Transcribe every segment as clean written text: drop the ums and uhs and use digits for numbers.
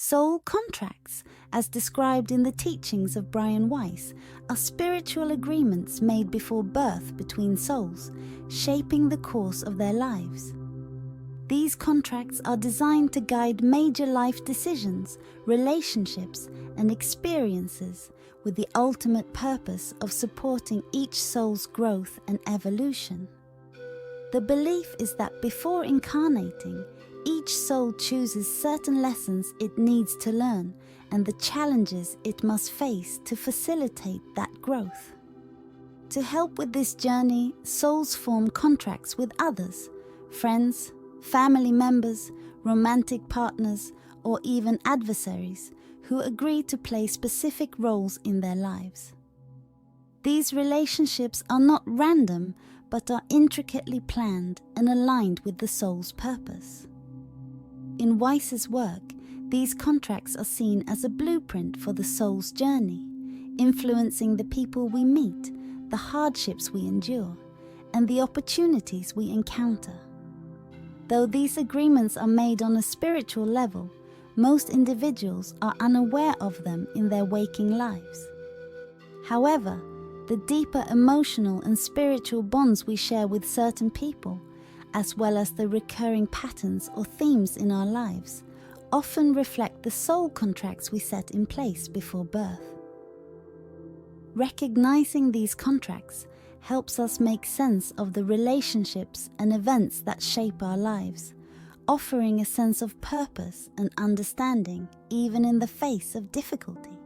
Soul contracts, as described in the teachings of Brian Weiss, are spiritual agreements made before birth between souls, shaping the course of their lives. These contracts are designed to guide major life decisions, relationships, and experiences, with the ultimate purpose of supporting each soul's growth and evolution. The belief is that before incarnating, each soul chooses certain lessons it needs to learn and the challenges it must face to facilitate that growth. To help with this journey, souls form contracts with others, friends, family members, romantic partners, or even adversaries who agree to play specific roles in their lives. These relationships are not random, but are intricately planned and aligned with the soul's purpose. In Weiss's work, these contracts are seen as a blueprint for the soul's journey, influencing the people we meet, the hardships we endure, and the opportunities we encounter. Though these agreements are made on a spiritual level, most individuals are unaware of them in their waking lives. However, the deeper emotional and spiritual bonds we share with certain people, as well as the recurring patterns or themes in our lives, often reflect the soul contracts we set in place before birth. Recognizing these contracts helps us make sense of the relationships and events that shape our lives, offering a sense of purpose and understanding even in the face of difficulty.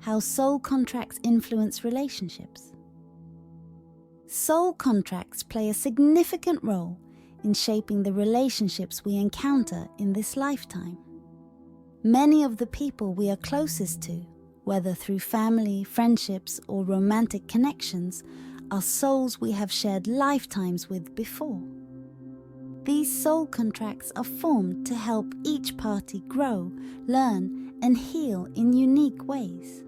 How soul contracts influence relationships. Soul contracts play a significant role in shaping the relationships we encounter in this lifetime. Many of the people we are closest to, whether through family, friendships, or romantic connections, are souls we have shared lifetimes with before. These soul contracts are formed to help each party grow, learn, and heal in unique ways.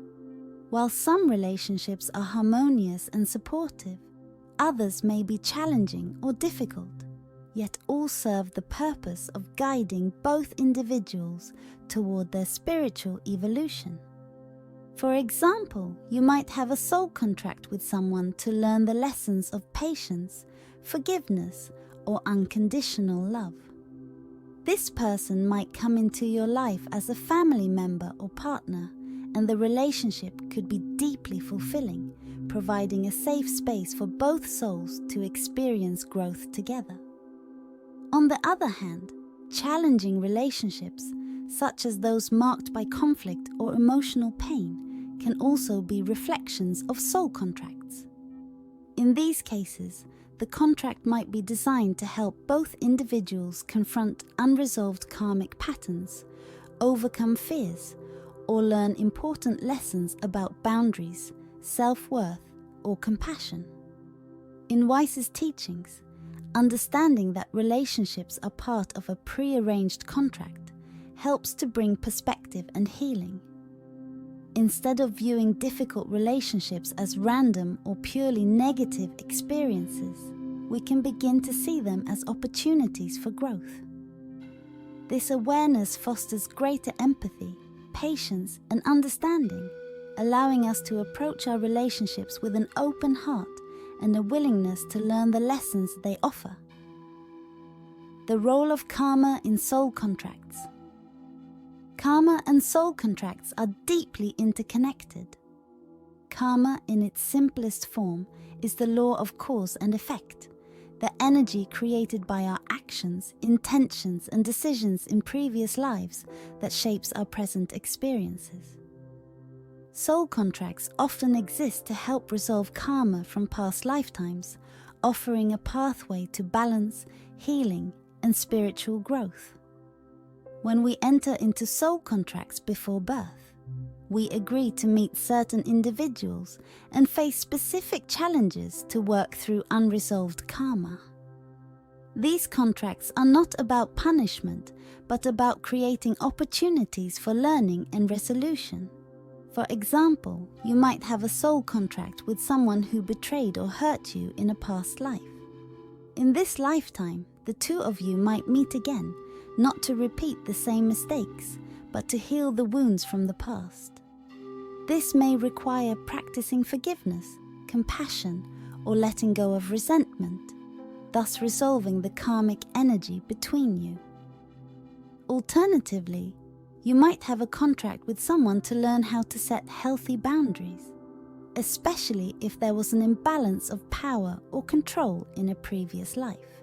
While some relationships are harmonious and supportive, others may be challenging or difficult, yet all serve the purpose of guiding both individuals toward their spiritual evolution. For example, you might have a soul contract with someone to learn the lessons of patience, forgiveness, or unconditional love. This person might come into your life as a family member or partner, and the relationship could be deeply fulfilling, providing a safe space for both souls to experience growth together. On the other hand, challenging relationships, such as those marked by conflict or emotional pain, can also be reflections of soul contracts. In these cases, the contract might be designed to help both individuals confront unresolved karmic patterns, overcome fears, or learn important lessons about boundaries, self-worth, or compassion. In Weiss's teachings, understanding that relationships are part of a pre-arranged contract helps to bring perspective and healing. Instead of viewing difficult relationships as random or purely negative experiences, we can begin to see them as opportunities for growth. This awareness fosters greater empathy, patience, and understanding, allowing us to approach our relationships with an open heart and a willingness to learn the lessons they offer. The role of karma in soul contracts. Karma and soul contracts are deeply interconnected. Karma, in its simplest form, is the law of cause and effect, the energy created by our actions, intentions, and decisions in previous lives that shapes our present experiences. Soul contracts often exist to help resolve karma from past lifetimes, offering a pathway to balance, healing, and spiritual growth. When we enter into soul contracts before birth, we agree to meet certain individuals and face specific challenges to work through unresolved karma. These contracts are not about punishment, but about creating opportunities for learning and resolution. For example, you might have a soul contract with someone who betrayed or hurt you in a past life. In this lifetime, the two of you might meet again, not to repeat the same mistakes, but to heal the wounds from the past. This may require practicing forgiveness, compassion, or letting go of resentment, thus resolving the karmic energy between you. Alternatively, you might have a contract with someone to learn how to set healthy boundaries, especially if there was an imbalance of power or control in a previous life.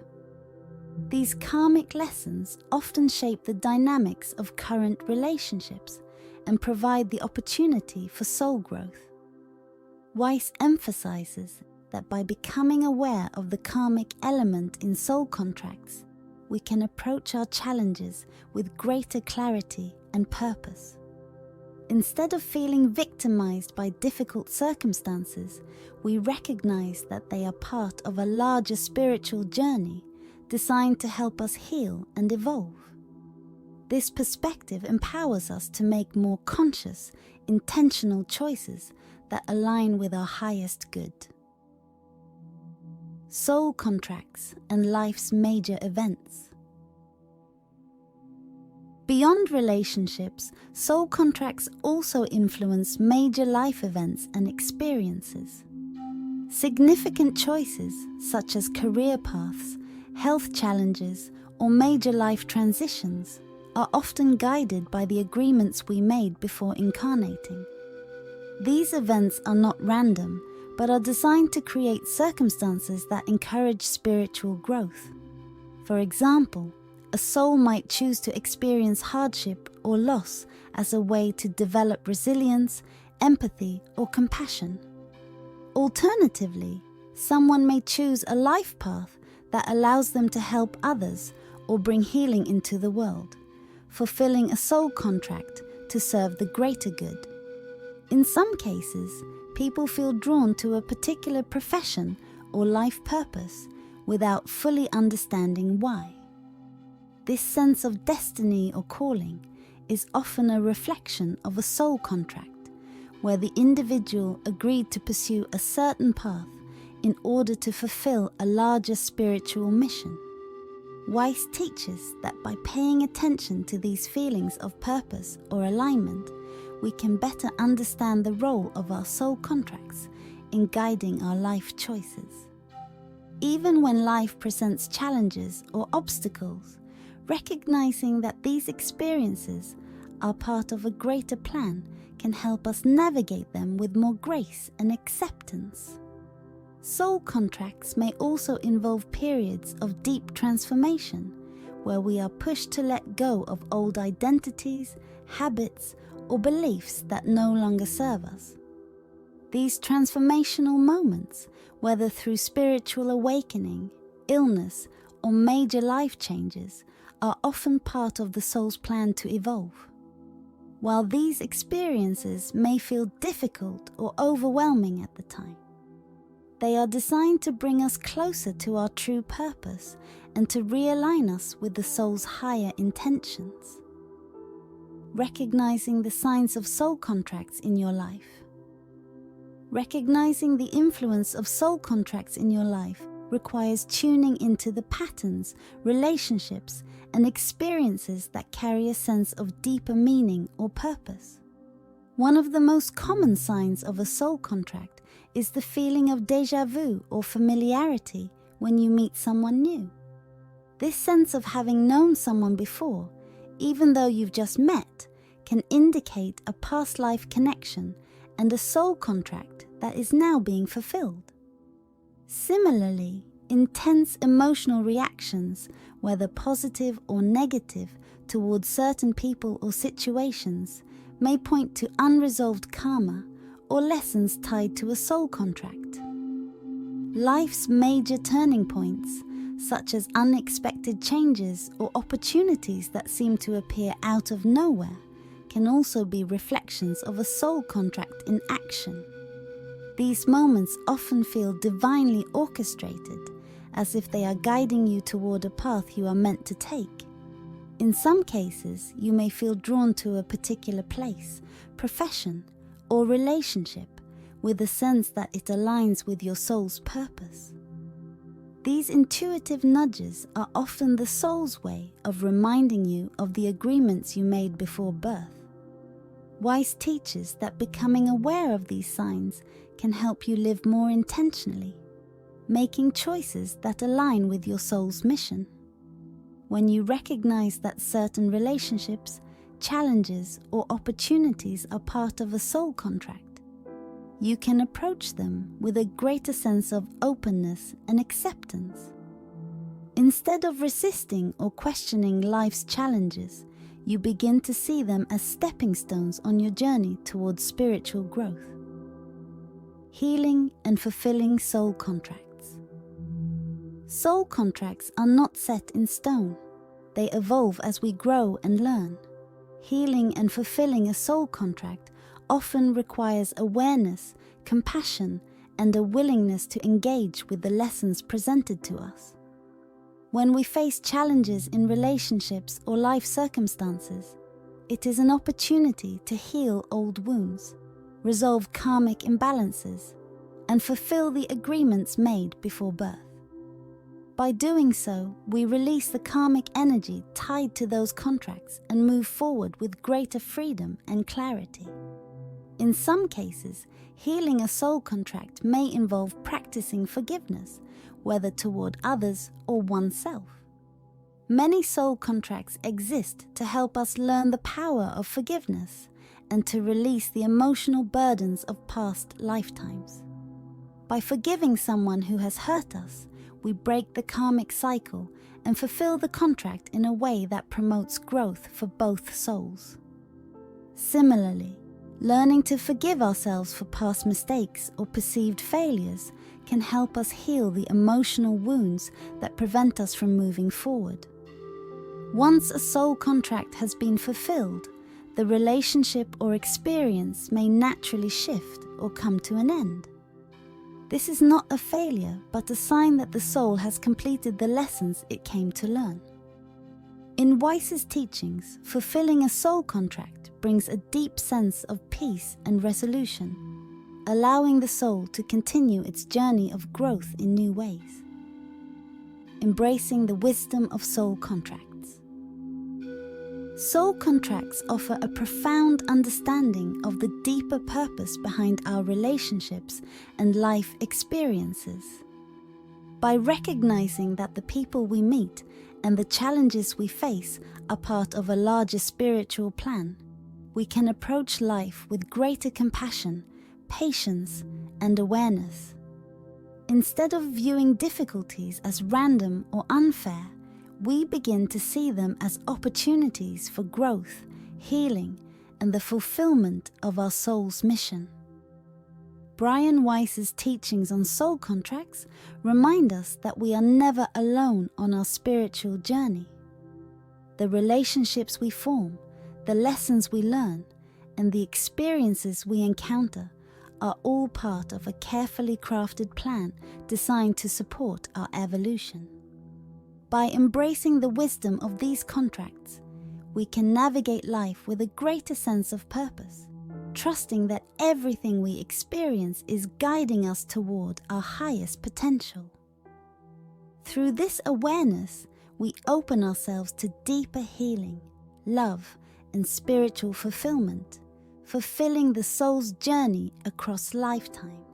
These karmic lessons often shape the dynamics of current relationships and provide the opportunity for soul growth. Weiss emphasizes that by becoming aware of the karmic element in soul contracts, we can approach our challenges with greater clarity and purpose. Instead of feeling victimized by difficult circumstances, we recognize that they are part of a larger spiritual journey designed to help us heal and evolve. This perspective empowers us to make more conscious, intentional choices that align with our highest good. Soul contracts and life's major events. Beyond relationships, soul contracts also influence major life events and experiences. Significant choices, such as career paths, health challenges, or major life transitions, are often guided by the agreements we made before incarnating. These events are not random, but are designed to create circumstances that encourage spiritual growth. For example, a soul might choose to experience hardship or loss as a way to develop resilience, empathy, or compassion. Alternatively, someone may choose a life path that allows them to help others or bring healing into the world, fulfilling a soul contract to serve the greater good. In some cases, people feel drawn to a particular profession or life purpose without fully understanding why. This sense of destiny or calling is often a reflection of a soul contract, where the individual agreed to pursue a certain path in order to fulfill a larger spiritual mission. Weiss teaches that by paying attention to these feelings of purpose or alignment, we can better understand the role of our soul contracts in guiding our life choices. Even when life presents challenges or obstacles, recognizing that these experiences are part of a greater plan can help us navigate them with more grace and acceptance. Soul contracts may also involve periods of deep transformation, where we are pushed to let go of old identities, habits, or beliefs that no longer serve us. These transformational moments, whether through spiritual awakening, illness, or major life changes, are often part of the soul's plan to evolve. While these experiences may feel difficult or overwhelming at the time, they are designed to bring us closer to our true purpose and to realign us with the soul's higher intentions. Recognizing the signs of soul contracts in your life. Recognizing the influence of soul contracts in your life requires tuning into the patterns, relationships, and experiences that carry a sense of deeper meaning or purpose. One of the most common signs of a soul contract is the feeling of déjà vu or familiarity when you meet someone new. This sense of having known someone before, even though you've just met, can indicate a past life connection and a soul contract that is now being fulfilled. Similarly, intense emotional reactions, whether positive or negative, towards certain people or situations, may point to unresolved karma or lessons tied to a soul contract. Life's major turning points, such as unexpected changes or opportunities that seem to appear out of nowhere, can also be reflections of a soul contract in action. These moments often feel divinely orchestrated, as if they are guiding you toward a path you are meant to take. In some cases, you may feel drawn to a particular place, profession, or relationship with a sense that it aligns with your soul's purpose. These intuitive nudges are often the soul's way of reminding you of the agreements you made before birth. Weiss teaches that becoming aware of these signs can help you live more intentionally, making choices that align with your soul's mission. When you recognize that certain relationships, challenges, or opportunities are part of a soul contract, you can approach them with a greater sense of openness and acceptance. Instead of resisting or questioning life's challenges, you begin to see them as stepping stones on your journey towards spiritual growth. Healing and fulfilling soul contracts. Soul contracts are not set in stone. They evolve as we grow and learn. Healing and fulfilling a soul contract often requires awareness, compassion, and a willingness to engage with the lessons presented to us. When we face challenges in relationships or life circumstances, it is an opportunity to heal old wounds, resolve karmic imbalances, and fulfill the agreements made before birth. By doing so, we release the karmic energy tied to those contracts and move forward with greater freedom and clarity. In some cases, healing a soul contract may involve practicing forgiveness, whether toward others or oneself. Many soul contracts exist to help us learn the power of forgiveness and to release the emotional burdens of past lifetimes. By forgiving someone who has hurt us, we break the karmic cycle and fulfill the contract in a way that promotes growth for both souls. Similarly, learning to forgive ourselves for past mistakes or perceived failures can help us heal the emotional wounds that prevent us from moving forward. Once a soul contract has been fulfilled, the relationship or experience may naturally shift or come to an end. This is not a failure, but a sign that the soul has completed the lessons it came to learn. In Weiss's teachings, fulfilling a soul contract brings a deep sense of peace and resolution, allowing the soul to continue its journey of growth in new ways. Embracing the wisdom of soul contracts. Soul contracts offer a profound understanding of the deeper purpose behind our relationships and life experiences. By recognizing that the people we meet and the challenges we face are part of a larger spiritual plan, we can approach life with greater compassion, patience, and awareness. Instead of viewing difficulties as random or unfair, we begin to see them as opportunities for growth, healing, and the fulfillment of our soul's mission. Brian Weiss's teachings on soul contracts remind us that we are never alone on our spiritual journey. The relationships we form, the lessons we learn, and the experiences we encounter are all part of a carefully crafted plan designed to support our evolution. By embracing the wisdom of these contracts, we can navigate life with a greater sense of purpose, trusting that everything we experience is guiding us toward our highest potential. Through this awareness, we open ourselves to deeper healing, love, and spiritual fulfillment, fulfilling the soul's journey across lifetime.